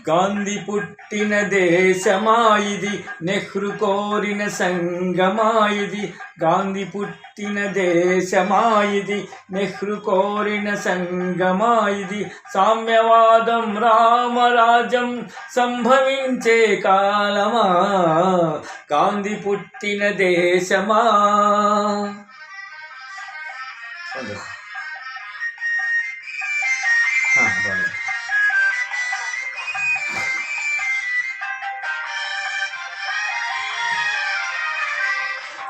గాంధీ పుట్టిన దేశమాయిది, నెహ్రూ కోరిన సంగమాయిది. గాంధీ పుట్టిన దేశమాయిది, నెహ్రూ కోరిన సంగమాయిది. సామ్యవాదం రామరాజ్యం సంభవించే కాలమా, గాంధీ పుట్టిన దేశమా.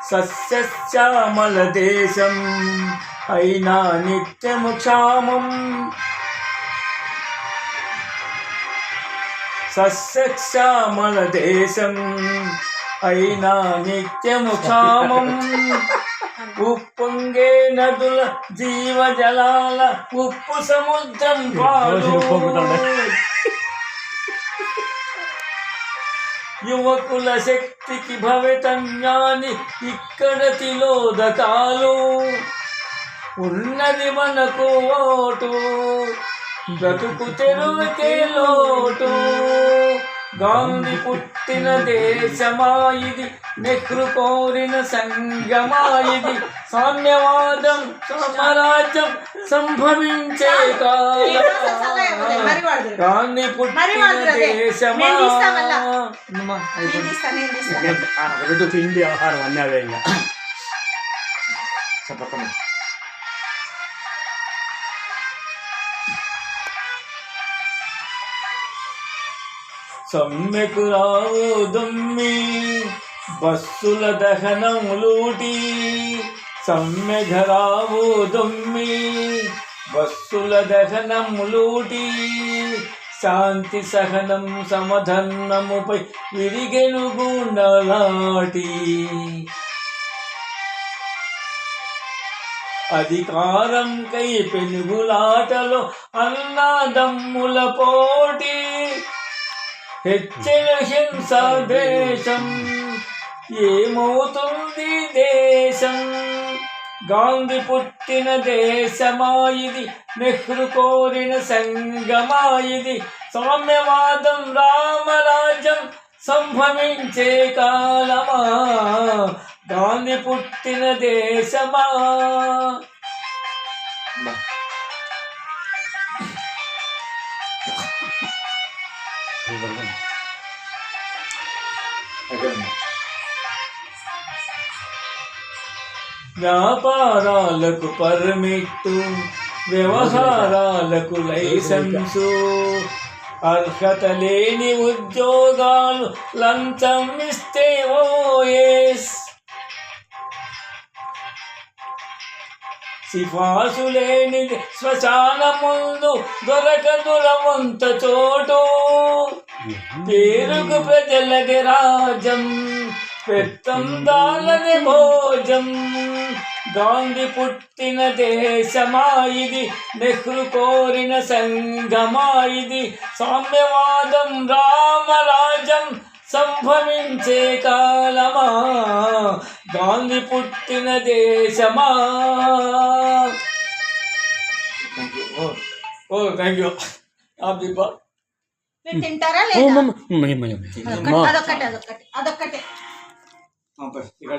సస్యశ్యామల దేశం అయినా నిత్యము క్షామం. సస్యశ్యామల దేశం అయినా నిత్యము క్షామం. ఉప్పొంగే నదుల జీవజలాల ఉప్పు సముద్రం పాలు. యువకుల శక్తికి భవితన్యాన్ని ఇక్కడ తిలోదకాలు. ఉన్నది మనకు ఓటు, బ్రతుకు తెరువుకే లోటు. గాంధీ పుట్టిన దేశమాయిది, నెహ్రూ కోరిన సంగమాయిది. సామ్యవాదం సామ్రాజ్యం సంభవించే కాలం. గాంధీ పుట్టిన దేశమా. తిండి ఆహారం అన్నావే ఇంకా చెప్పకం. సమ్మెకు రావు దుమ్మి బస్సుల దహనం లూటి. సమ్మెఘరావు దుమ్మి బస్సుల దహనం లూటి. శాంతి సహనం సమధన్నముపై విరిగెను గుండలాటి. అధికారం కై పెనుగులాటలో అన్నాదమ్ముల పోటీ. హెచ్చల హింస దేశం, ఏమవుతుంది దేశం. గాంధీ పుట్టిన దేశమాయిది, నెహ్రూ కోరిన సంగమాయిది. సామ్యవాదం రామరాజ్యం సంభవించే కాలమా, గాంధీ పుట్టిన దేశమా. వ్యాపారాలకు పర్మిట్టు, వ్యవహారాలకు లైసెన్సు. అర్హత లేని ఉద్యోగాలు లంచం ఇస్తే ఓఎస్. సిఫార్సు లేనిది శ్మశాన ముందు దొరకదురవంత చోటు. పేరుకు ప్రజలది రాజ్యం, పెత్తందాలది భోజం. గాంధీ పుట్టిన దేశమాయిది, నెహ్రూ కోరిన సంగమాయిది. సామ్యవాదం రామరాజ్యం సంభవించే కాలమా, గాంధీ పుట్టిన దేశమా. Thank you. తింటారా ఇక్కడ